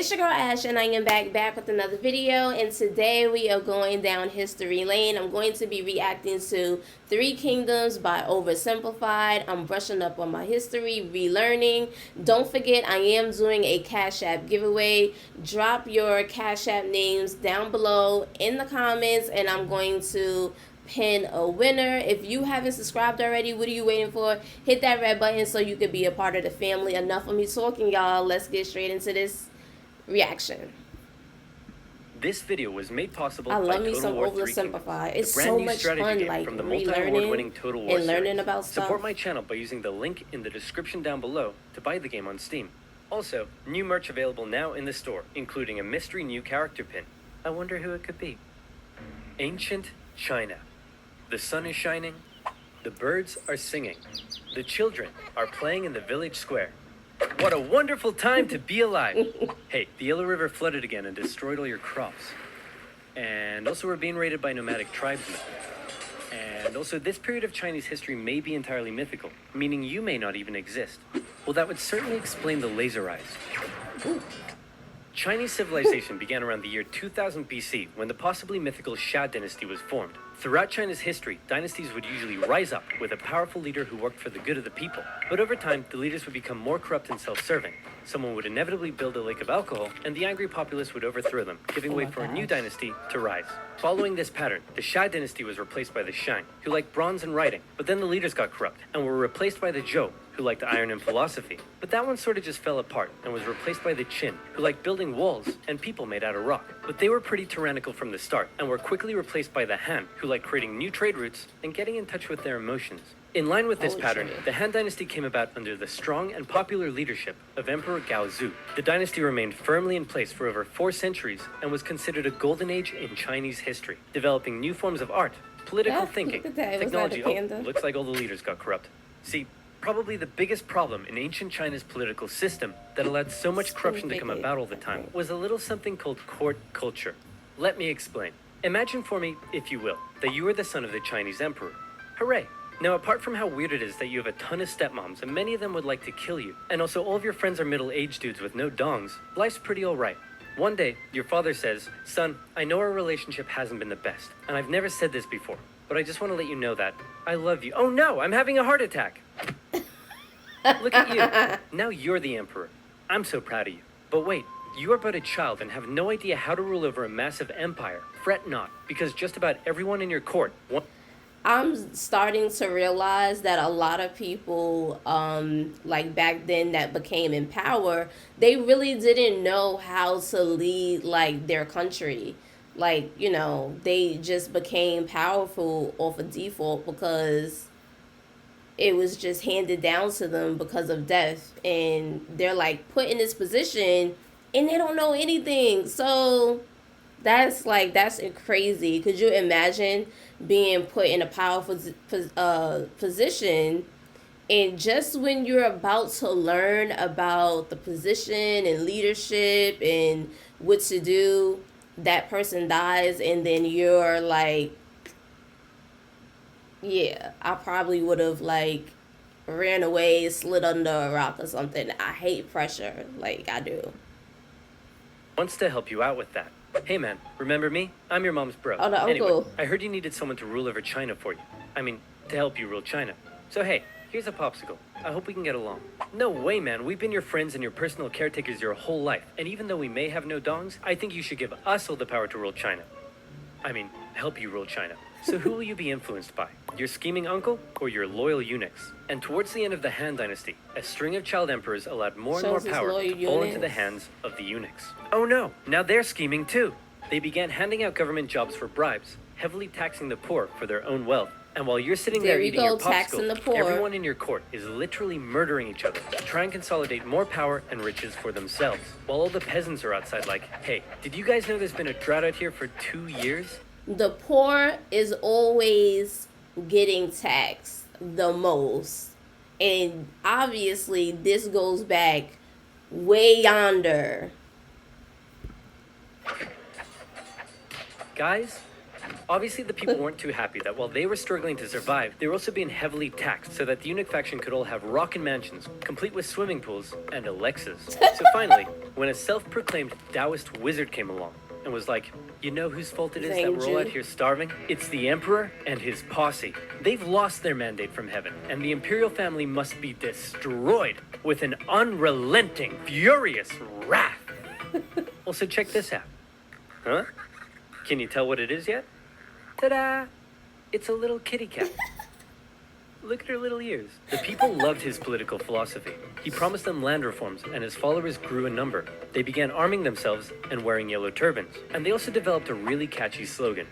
It's your girl Ash, and I am back with another video, and today we are going down history lane. I'm going to be reacting to Three Kingdoms by OverSimplified. I'm brushing up on my history, relearning. Don't forget, I am doing a Cash App giveaway. Drop your Cash App names down below in the comments, and I'm going to pin a winner. If you haven't subscribed already, what are you waiting for? Hit that red button so you can be a part of the family. Enough of me talking, y'all. Let's get straight into this reaction. This video was made possible I by love me Total some War 3 OverSimplified. It's brand so new much strategy fun, game like from the relearning multi-award-winning Total War and learning series. about stuff. Support my channel by using the link in the description down below to buy the game on Steam. Also, new merch available now in the store, including a mystery new character pin. I wonder who it could be. Ancient China. The sun is shining. The birds are singing. The children are playing in the village square. What a wonderful time to be alive. Hey, the Yellow River flooded again and destroyed all your crops. And also we're being raided by nomadic tribesmen. And also this period of Chinese history may be entirely mythical, meaning you may not even exist. Well, that would certainly explain the laser eyes. Chinese civilization began around the year 2000 BC when the possibly mythical Xia Dynasty was formed. Throughout China's history, dynasties would usually rise up with a powerful leader who worked for the good of the people. But over time, the leaders would become more corrupt and self-serving. Someone would inevitably build a lake of alcohol, and the angry populace would overthrow them, giving way for a new dynasty to rise. Following this pattern, the Xia Dynasty was replaced by the Shang, who liked bronze and writing. But then the leaders got corrupt, and were replaced by the Zhou, who liked iron and philosophy. But that one sort of just fell apart, and was replaced by the Qin, who liked building walls and people made out of rock. But they were pretty tyrannical from the start, and were quickly replaced by the Han, who liked creating new trade routes and getting in touch with their emotions. In line with this pattern, the Han Dynasty came about under the strong and popular leadership of Emperor Cao Cao. The dynasty remained firmly in place for over 4 centuries and was considered a golden age in Chinese history, developing new forms of art, political thinking, technology. Oh, looks like all the leaders got corrupt. See, probably the biggest problem in ancient China's political system that allowed so much corruption to come about all the time was a little something called court culture. Let me explain. Imagine for me, if you will, that you are the son of the Chinese emperor. Hooray! Now, apart from how weird it is that you have a ton of stepmoms and many of them would like to kill you, and also all of your friends are middle-aged dudes with no dongs, life's pretty alright. One day, your father says, "Son, I know our relationship hasn't been the best, and I've never said this before, but I just want to let you know that I love you." Oh no, I'm having a heart attack! Look at you. Now you're the emperor. I'm so proud of you. But wait, you are but a child and have no idea how to rule over a massive empire. Fret not, because just about everyone in your court I'm starting to realize that a lot of people, like back then that became in power, they really didn't know how to lead like their country. Like, you know, they just became powerful off of default because it was just handed down to them because of death. And they're like put in this position and they don't know anything. So that's crazy. Could you imagine being put in a powerful position, and just when you're about to learn about the position and leadership and what to do, that person dies, and then you're like, yeah, I probably would have like ran away, slid under a rock or something. I hate pressure, like I do. Wants to help you out with that. Hey man, remember me? I'm your mom's bro. Oh, the uncle. Anyway, I heard you needed someone to rule over China for you. I mean, to help you rule China. So hey, here's a popsicle. I hope we can get along. No way, man. We've been your friends and your personal caretakers your whole life. And even though we may have no dongs, I think you should give us all the power to rule China. I mean, help you rule China. So who will you be influenced by? Your scheming uncle or your loyal eunuchs? And towards the end of the Han Dynasty, a string of child emperors allowed more and more power to fall into the hands of the eunuchs. Oh no, now they're scheming too. They began handing out government jobs for bribes, heavily taxing the poor for their own wealth. And while you're sitting there eating your popsicle, everyone in your court is literally murdering each other to try and consolidate more power and riches for themselves. While all the peasants are outside like, hey, did you guys know there's been a drought out here for 2 years? The poor is always getting taxed the most. And obviously this goes back way yonder. Guys, Obviously, the people weren't too happy that while they were struggling to survive, they were also being heavily taxed so that the eunuch faction could all have rockin' mansions, complete with swimming pools and Alexas. So finally, when a self-proclaimed Taoist wizard came along and was like, you know whose fault it is that we're all out here starving? It's the emperor and his posse. They've lost their mandate from heaven, and the imperial family must be destroyed with an unrelenting, furious wrath. Also, check this out. Huh? Can you tell what it is yet? Ta-da! It's a little kitty cat. Look at her little ears. The people loved his political philosophy. He promised them land reforms, and his followers grew in number. They began arming themselves and wearing yellow turbans. And they also developed a really catchy slogan.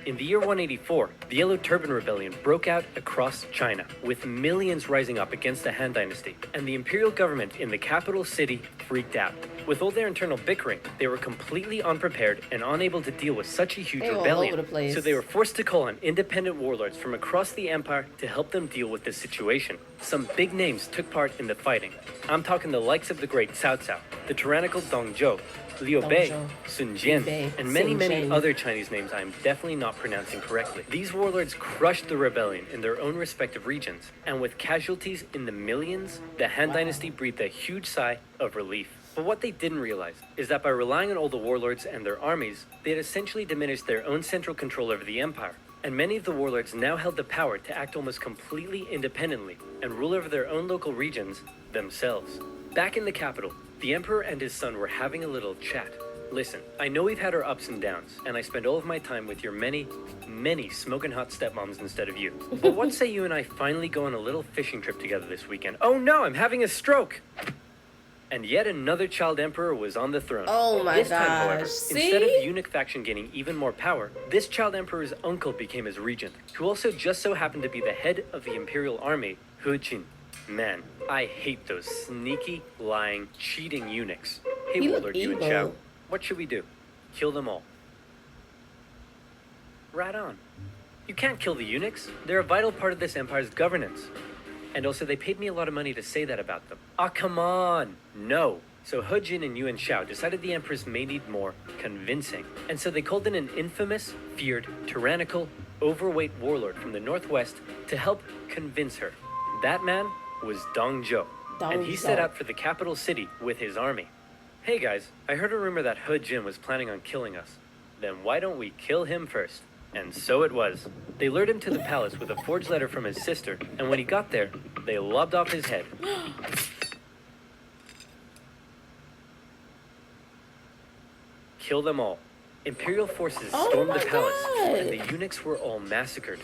In the year 184, the Yellow Turban Rebellion broke out across China, with millions rising up against the Han Dynasty, and the imperial government in the capital city freaked out. With all their internal bickering, they were completely unprepared and unable to deal with such a huge rebellion. So they were forced to call on independent warlords from across the empire to help them deal with this situation. Some big names took part in the fighting. I'm talking the likes of the great Cao Cao, the tyrannical Dong Zhuo, Liu Bei, Sun Jian, and many other Chinese names I am definitely not pronouncing correctly. These warlords crushed the rebellion in their own respective regions, and with casualties in the millions, the Han Dynasty breathed a huge sigh of relief. But what they didn't realize is that by relying on all the warlords and their armies, they had essentially diminished their own central control over the empire. And many of the warlords now held the power to act almost completely independently and rule over their own local regions themselves. Back in the capital, the emperor and his son were having a little chat. Listen, I know we've had our ups and downs, and I spend all of my time with your many smoking hot stepmoms instead of you. But what say you and I finally go on a little fishing trip together this weekend? Oh no, I'm having a stroke! And yet another child emperor was on the throne. Oh my this gosh. time, however, See? instead of the eunuch faction gaining even more power, this child emperor's uncle became his regent, who also just so happened to be the head of the imperial army, Heyyyyy. Man, I hate those sneaky, lying, cheating eunuchs. Hey, He Warlord looked Yuan evil. Shao, what should we do? Kill them all. Right on. You can't kill the eunuchs. They're a vital part of this empire's governance. And also, they paid me a lot of money to say that about them. Ah, come on! No. So Heyyyyy and Yuan Shao decided the empress may need more convincing. And so they called in an infamous, feared, tyrannical, overweight warlord from the northwest to help convince her. That man was Dong Zhuo. And he set out for the capital city with his army. Hey guys, I heard a rumor that Heyyyyy was planning on killing us. Then why don't we kill him first? And so it was. They lured him to the palace with a forged letter from his sister, and when he got there, they lobbed off his head. Kill them all. Imperial forces stormed the palace, and the eunuchs were all massacred.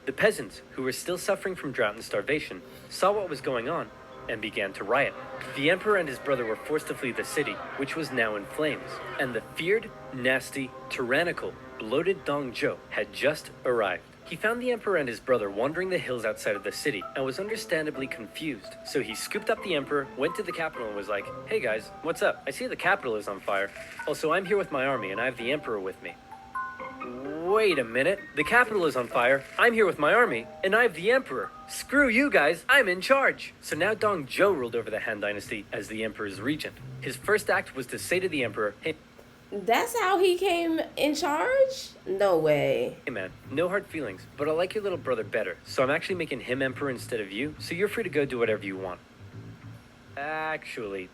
The peasants, who were still suffering from drought and starvation, saw what was going on and began to riot. The emperor and his brother were forced to flee the city, which was now in flames, and the feared, nasty, tyrannical, bloated Dong Zhuo had just arrived. He found the emperor and his brother wandering the hills outside of the city and was understandably confused. So he scooped up the emperor, went to the capital and was like, hey guys, what's up? I see the capital is on fire. Also, I'm here with my army and I have the emperor with me. Wait a minute, the capital is on fire, I'm here with my army, and I have the emperor. Screw you guys, I'm in charge. So now Dong Zhuo ruled over the Han Dynasty as the emperor's regent. His first act was to say to the emperor, hey, That's how he came in charge? No way. hey man, no hard feelings, but I like your little brother better, so I'm actually making him emperor instead of you, so you're free to go do whatever you want. Actually,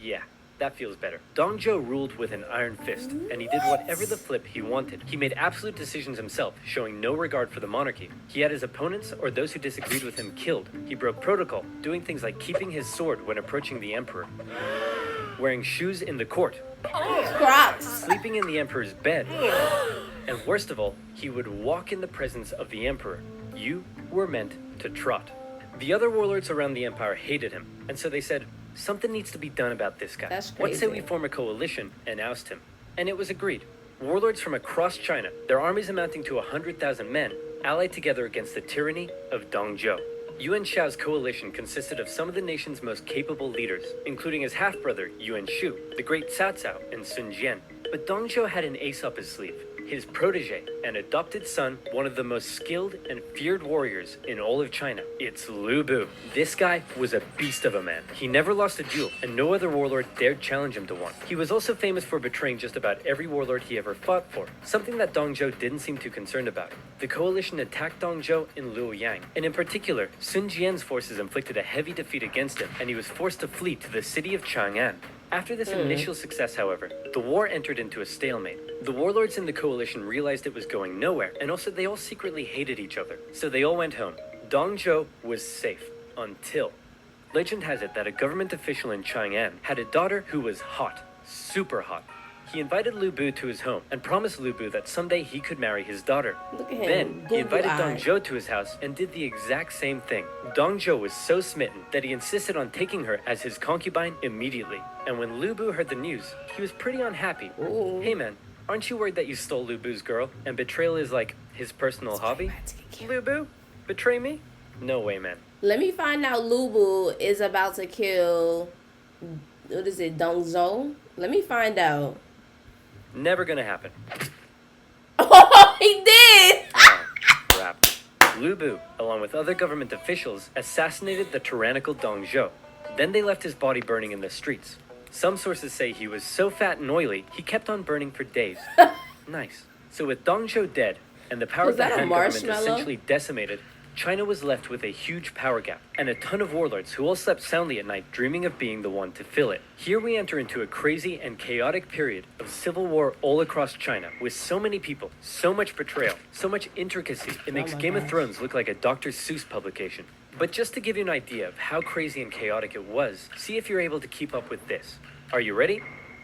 yeah, that feels better. Dong Zhuo ruled with an iron fist, and he did whatever the flip he wanted. He made absolute decisions himself, showing no regard for the monarchy. He had his opponents or those who disagreed with him killed. He broke protocol, doing things like keeping his sword when approaching the emperor, wearing shoes in the court, Crocs. sleeping in the emperor's bed, and worst of all, he would walk in the presence of the emperor. You were meant to trot. The other warlords around the empire hated him, and so they said, something needs to be done about this guy. That's What say we crazy. form a coalition and oust him? And it was agreed. Warlords from across China, their armies amounting to 100,000 men, allied together against the tyranny of Dong Zhuo. Yuan Shao's coalition consisted of some of the nation's most capable leaders, including his half-brother Yuan Shu, the great Cao Cao, and Sun Jian. But Dong Zhuo had an ace up his sleeve. his protege and adopted son, one of the most skilled and feared warriors in all of China. It's Lu Bu. This guy was a beast of a man. He never lost a duel, and no other warlord dared challenge him to one. He was also famous for betraying just about every warlord he ever fought for, something that Dong Zhuo didn't seem too concerned about. The coalition attacked Dong Zhuo in Luoyang, and in particular, Sun Jian's forces inflicted a heavy defeat against him, and he was forced to flee to the city of Chang'an. After this initial success, however, the war entered into a stalemate. The warlords in the coalition realized it was going nowhere, and also they all secretly hated each other, so they all went home. Dong Zhuo was safe, until... Legend has it that a government official in Chang'an had a daughter who was hot, super hot. He invited Lu Bu to his home and promised Lu Bu that someday he could marry his daughter. Look at him. Then, he invited Dong Zhuo to his house and did the exact same thing. Dong Zhuo was so smitten that he insisted on taking her as his concubine immediately. And when Lu Bu heard the news, he was pretty unhappy. Ooh. Hey man, aren't you worried that you stole Lu Bu's girl and betrayal is like his personal hobby? Lu Bu? Betray me? No way, man. Let me find out Lu Bu is about to kill, what is it, Dong Zhuo? Let me find out. Never gonna happen. Oh, he did! Oh, crap. Lu Bu, along with other government officials, assassinated the tyrannical Dong Zhuo. Then they left his body burning in the streets. Some sources say he was so fat and oily, he kept on burning for days. Nice. So with Dong Zhuo dead, and the power of the Han government essentially decimated, China was left with a huge power gap, and a ton of warlords who all slept soundly at night dreaming of being the one to fill it. Here we enter into a crazy and chaotic period of civil war all across China, with so many people, so much betrayal, so much intricacy, it makes Game of Thrones look like a Dr. Seuss publication. But just to give you an idea of how crazy and chaotic it was, see if you're able to keep up with this. Are you ready?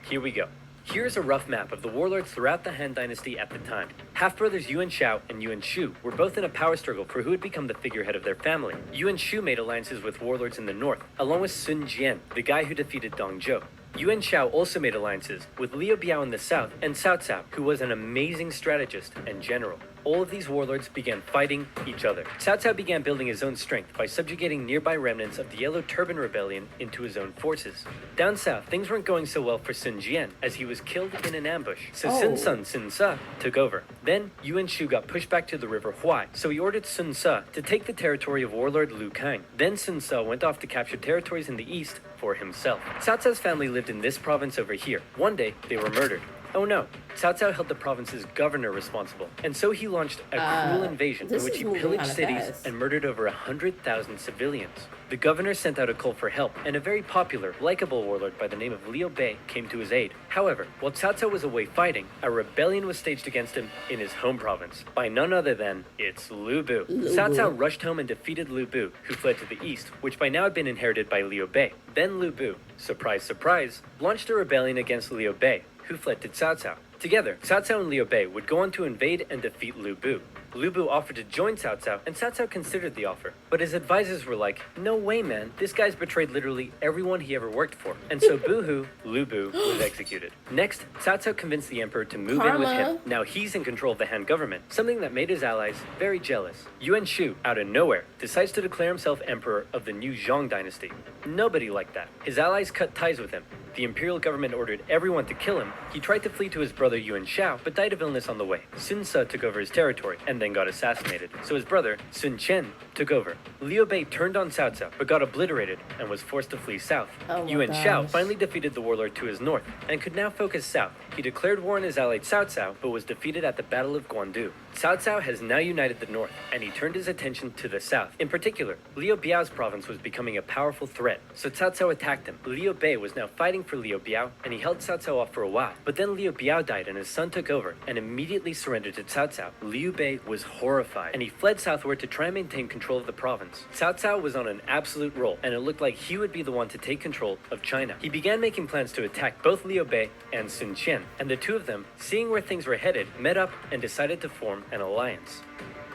Here we go. Here's a rough map of the warlords throughout the Han Dynasty at the time. Half-brothers Yuan Shao and Yuan Shu were both in a power struggle for who would become the figurehead of their family. Yuan Shu made alliances with warlords in the north, along with Sun Jian, the guy who defeated Dong Zhuo. Yuan Shao also made alliances with Liu Biao in the south and Cao Cao, who was an amazing strategist and general. All of these warlords began fighting each other. Cao Cao began building his own strength by subjugating nearby remnants of the Yellow Turban Rebellion into his own forces. Down south, things weren't going so well for Sun Jian, as he was killed in an ambush, so Sun Ce took over. Then, Yuan Shu got pushed back to the river Huai, so he ordered Sun Ce to take the territory of warlord Lu Kang. Then Sun Ce went off to capture territories in the east for himself. Cao Cao's family lived in this province over here. One day, they were murdered. Oh no, Cao Cao held the province's governor responsible, and so he launched a cruel invasion in which he pillaged cities and murdered over 100,000 civilians. The governor sent out a call for help, and a very popular, likable warlord by the name of Liu Bei came to his aid. However, while Cao Cao was away fighting, a rebellion was staged against him in his home province, by none other than, it's Lu Bu. Cao Cao rushed home and defeated Lu Bu, who fled to the east, which by now had been inherited by Liu Bei. Then Lu Bu, surprise surprise, launched a rebellion against Liu Bei, who fled to Cao Cao. Together, Cao Cao and Liu Bei would go on to invade and defeat Lu Bu. Lu Bu offered to join Cao Cao, and Cao Cao considered the offer. But his advisors were like, no way, man, this guy's betrayed literally everyone he ever worked for. And so boo-hoo, Lu Bu was executed. Next, Cao Cao convinced the emperor to move in with him. Now he's in control of the Han government, something that made his allies very jealous. Yuan Shu, out of nowhere, decides to declare himself emperor of the new Zhong dynasty. Nobody liked that. His allies cut ties with him. The imperial government ordered everyone to kill him. He tried to flee to his brother Yuan Shao, but died of illness on the way. Sun Ce took over his territory, and then got assassinated. So his brother, Sun Chen, took over. Liu Bei turned on Cao Cao, but got obliterated, and was forced to flee south. Yuan Shao finally defeated the warlord to his north, and could now focus south. He declared war on his ally Cao Cao, but was defeated at the Battle of Guandu. Cao Cao has now united the north, and he turned his attention to the south. In particular, Liu Biao's province was becoming a powerful threat, so Cao Cao attacked him. Liu Bei was now fighting for Liu Biao, and he held Cao Cao off for a while. But then Liu Biao died, and his son took over, and immediately surrendered to Cao Cao. Liu Bei was horrified, and he fled southward to try and maintain control of the province. Cao Cao was on an absolute roll, and it looked like he would be the one to take control of China. He began making plans to attack both Liu Bei and Sun Qian, and the two of them, seeing where things were headed, met up and decided to form an alliance.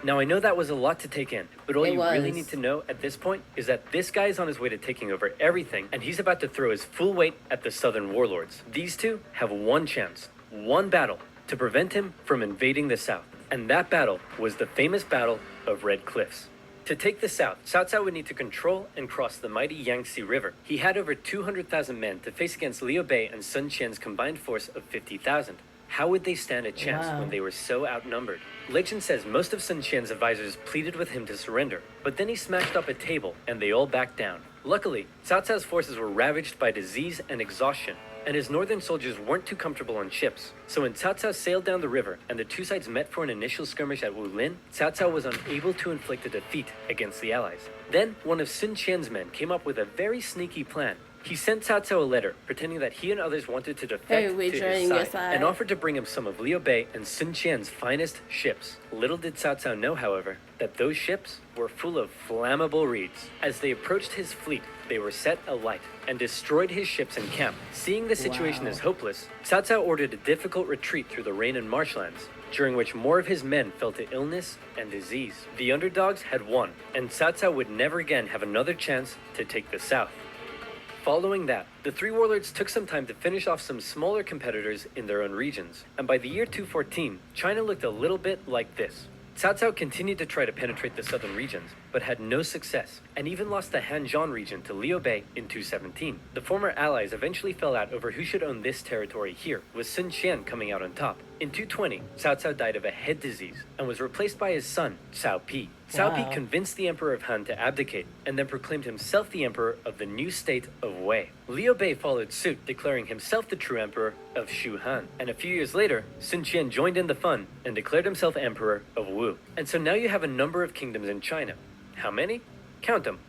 Now I know that was a lot to take in, but all you really need to know at this point is that this guy is on his way to taking over everything, and he's about to throw his full weight at the southern warlords. These two have one chance, one battle, to prevent him from invading the south. And that battle was the famous Battle of Red Cliffs. To take the south, Cao Cao would need to control and cross the mighty Yangtze River. He had over 200,000 men to face against Liu Bei and Sun Qian's combined force of 50,000. How would they stand a chance when they were so outnumbered? Legend says most of Sun Qian's advisors pleaded with him to surrender, but then he smashed up a table and they all backed down. Luckily, Cao Cao's forces were ravaged by disease and exhaustion, and his northern soldiers weren't too comfortable on ships. So when Cao Cao sailed down the river and the two sides met for an initial skirmish at Wulin, Cao Cao was unable to inflict a defeat against the allies. Then, one of Sun Qian's men came up with a very sneaky plan. He sent Cao Cao a letter, pretending that he and others wanted to defect to his side, and offered to bring him some of Liu Bei and Sun Qian's finest ships. Little did Cao Cao know, however, that those ships were full of flammable reeds. As they approached his fleet, they were set alight and destroyed his ships and camp. Seeing the situation as hopeless, Cao Cao ordered a difficult retreat through the rain and marshlands, during which more of his men fell to illness and disease. The underdogs had won, and Cao Cao would never again have another chance to take the south. Following that, the three warlords took some time to finish off some smaller competitors in their own regions, and by the year 214, China looked a little bit like this. Cao Cao continued to try to penetrate the southern regions, but had no success, and even lost the Hanzhong region to Liu Bei in 217. The former allies eventually fell out over who should own this territory here, with Sun Qian coming out on top. In 220, Cao Cao died of a head disease, and was replaced by his son, Cao Pi. Cao Pi convinced the Emperor of Han to abdicate, and then proclaimed himself the Emperor of the new state of Wei. Liu Bei followed suit, declaring himself the true Emperor of Shu Han. And a few years later, Sun Qian joined in the fun and declared himself Emperor of Wu. And so now you have a number of kingdoms in China. How many? Count them.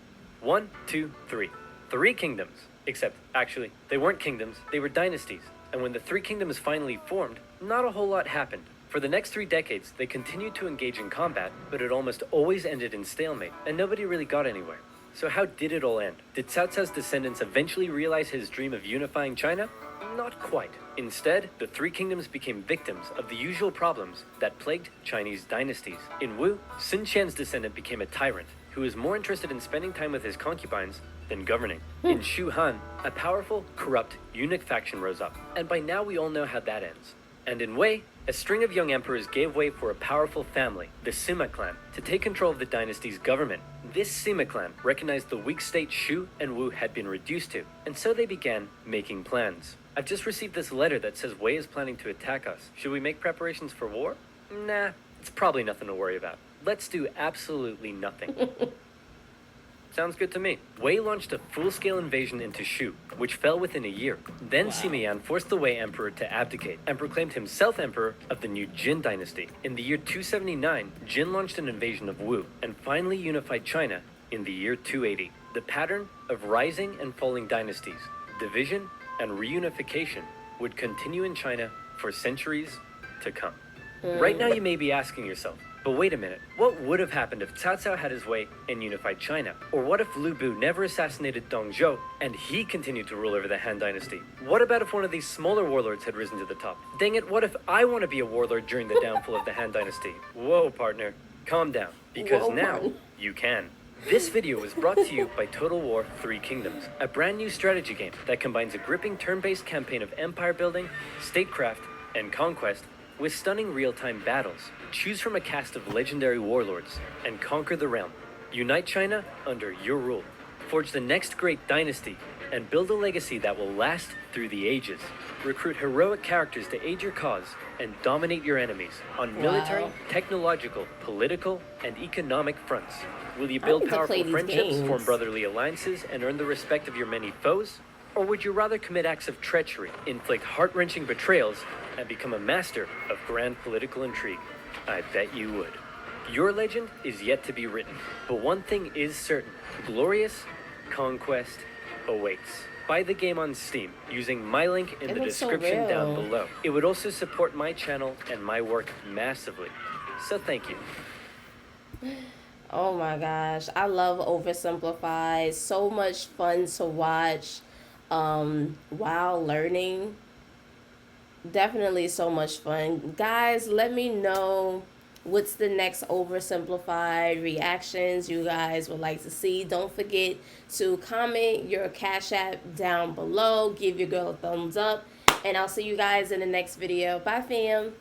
1, 2, 3. 3 kingdoms. Except, actually, they weren't kingdoms, they were dynasties. And when the 3 kingdoms finally formed, not a whole lot happened. For the next 3 decades, they continued to engage in combat, but it almost always ended in stalemate, and nobody really got anywhere. So how did it all end? Did Cao Cao's descendants eventually realize his dream of unifying China? Not quite. Instead, the 3 kingdoms became victims of the usual problems that plagued Chinese dynasties. In Wu, Sun Qian's descendant became a tyrant, who was more interested in spending time with his concubines than governing. In Shu Han, a powerful, corrupt, eunuch faction rose up, and by now we all know how that ends. And in Wei, a string of young emperors gave way for a powerful family, the Sima clan, to take control of the dynasty's government. This Sima clan recognized the weak state Shu and Wu had been reduced to, and so they began making plans. I've just received this letter that says Wei is planning to attack us. Should we make preparations for war? Nah, it's probably nothing to worry about. Let's do absolutely nothing. Sounds good to me. Wei launched a full-scale invasion into Shu, which fell within a year. Then Sima Yan forced the Wei emperor to abdicate and proclaimed himself emperor of the new Jin dynasty. In the year 279, Jin launched an invasion of Wu and finally unified China in the year 280. The pattern of rising and falling dynasties, division and reunification would continue in China for centuries to come. Right now you may be asking yourself, but wait a minute, what would have happened if Cao Cao had his way and unified China? Or what if Lu Bu never assassinated Dong Zhuo and he continued to rule over the Han Dynasty? What about if one of these smaller warlords had risen to the top? Dang it, what if I want to be a warlord during the downfall of the Han Dynasty? Whoa, partner, calm down, because now you can. This video was brought to you by Total War 3 Kingdoms, a brand new strategy game that combines a gripping turn-based campaign of empire building, statecraft, and conquest with stunning real-time battles. Choose from a cast of legendary warlords and conquer the realm. Unite China under your rule. Forge the next great dynasty and build a legacy that will last through the ages. Recruit heroic characters to aid your cause and dominate your enemies on military, technological, political, and economic fronts. Will you build powerful friendships, form brotherly alliances, and earn the respect of your many foes? Or would you rather commit acts of treachery, inflict heart-wrenching betrayals, and become a master of grand political intrigue? I bet you would. Your legend is yet to be written, but one thing is certain: glorious conquest awaits. Buy the game on Steam using my link in the description down below. It would also support my channel and my work massively. So thank you. Oh my gosh, I love OverSimplified. So much fun to watch while learning. Definitely so much fun. Guys, let me know what's the next OverSimplified reactions you guys would like to see. Don't forget to comment your Cash App down below. Give your girl a thumbs up. And I'll see you guys in the next video. Bye, fam.